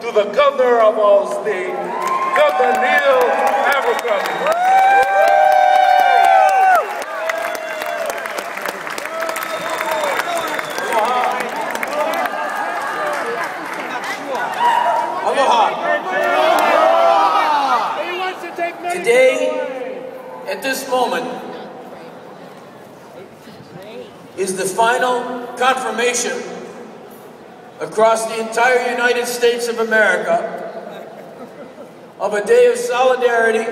to the governor of our state, Governor Neil Abercrombie. Today, at this moment, is the final confirmation across the entire United States of America of a day of solidarity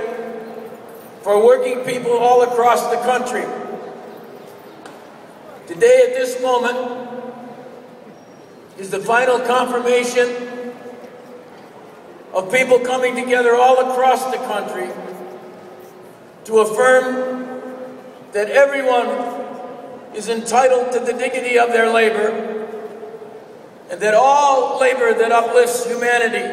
for working people all across the country. Today, at this moment, is the final confirmation of people coming together all across the country to affirm that everyone is entitled to the dignity of their labor, and that all labor that uplifts humanity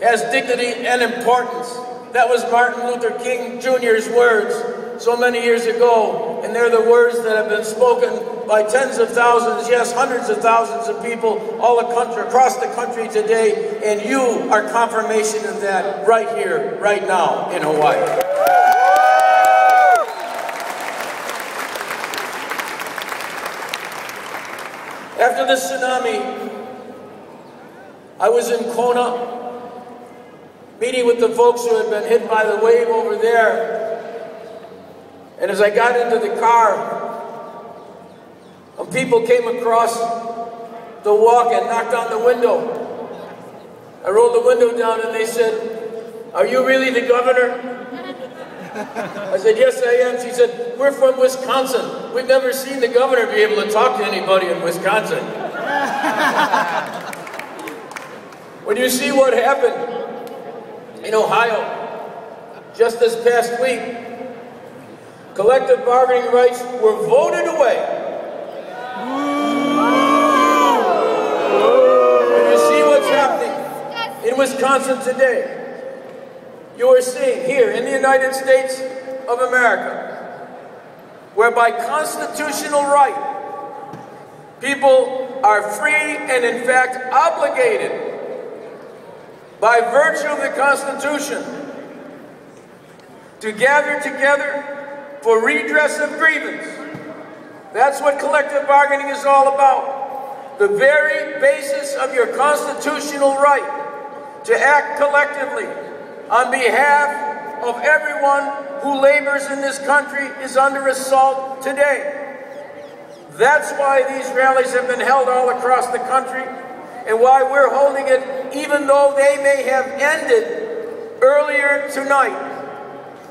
has dignity and importance. That was Martin Luther King Jr.'s words so many years ago, and they're the words that have been spoken by tens of thousands, yes, hundreds of thousands of people all across the country today, and you are confirmation of that right here, right now in Hawaii. After the tsunami, I was in Kona, meeting with the folks who had been hit by the wave over there. And as I got into the car, people came across the walk and knocked on the window. I rolled the window down and they said, "Are you really the governor?" I said, "Yes, I am." She said, "We're from Wisconsin. We've never seen the governor be able to talk to anybody in Wisconsin." When you see what happened in Ohio just this past week, collective bargaining rights were voted away. When you see what's happening in Wisconsin today, you are seeing here in the United States of America, where by constitutional right, people are free and in fact obligated by virtue of the Constitution to gather together for redress of grievance. That's what collective bargaining is all about. The very basis of your constitutional right to act collectively on behalf of everyone who labors in this country is under assault today. That's why these rallies have been held all across the country, and why we're holding it even though they may have ended earlier tonight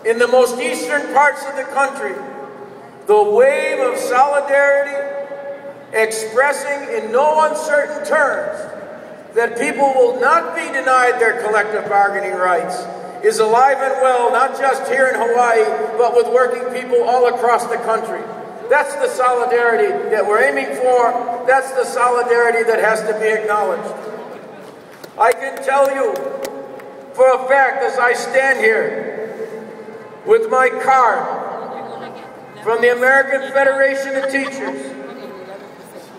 in the most eastern parts of the country. The wave of solidarity expressing in no uncertain terms that people will not be denied their collective bargaining rights is alive and well, not just here in Hawaii, but with working people all across the country. That's the solidarity that we're aiming for. That's the solidarity that has to be acknowledged. I can tell you for a fact, as I stand here with my card from the American Federation of Teachers,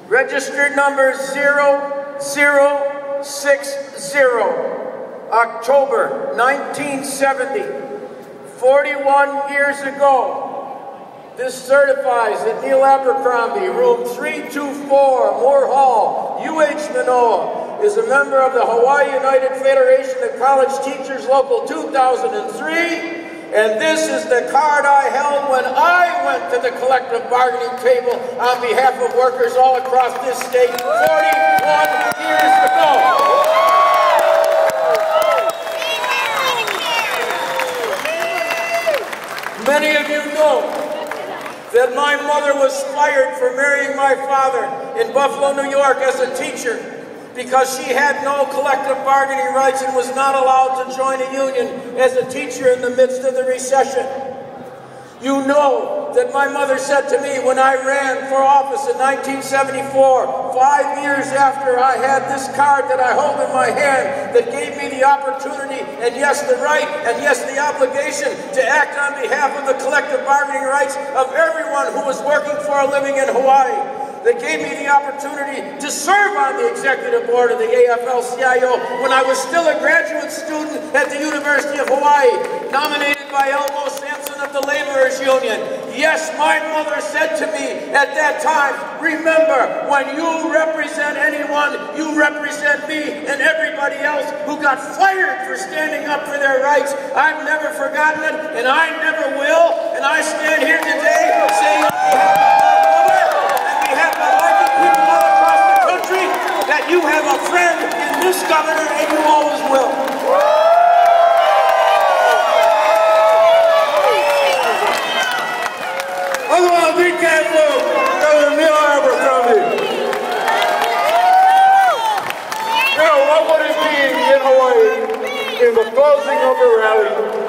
registered number 0060, October 1970, 41 years ago. This certifies that Neil Abercrombie, room 324, Moore Hall, UH Manoa, is a member of the Hawaii United Federation of College Teachers Local 2003, and this is the card I held when I went to the collective bargaining table on behalf of workers all across this state 41 years ago. Many of you know that my mother was fired for marrying my father in Buffalo, New York as a teacher because she had no collective bargaining rights and was not allowed to join a union as a teacher in the midst of the recession. You know that my mother said to me when I ran for office in 1974, 5 years after I had this card that I hold in my hand that gave me the opportunity and yes the right and yes the obligation to act on behalf of the collective bargaining rights of everyone who was working for a living in Hawaii, that gave me the opportunity to serve on the executive board of the AFL-CIO when I was still a graduate student at the University of Hawaii, nominated by Elmo Sampson of the Laborers Union. Yes, my mother said to me at that time, remember, when you represent anyone, you represent me and everybody else who got fired for standing up for their rights. I've never forgotten it, and I never will, and I stand here today saying on behalf of working people all across the country that you have a friend in this governor, and you always will. I want a big hand for Governor Neil Abercrombie. You know, what would it be in Hawaii in the closing of a rally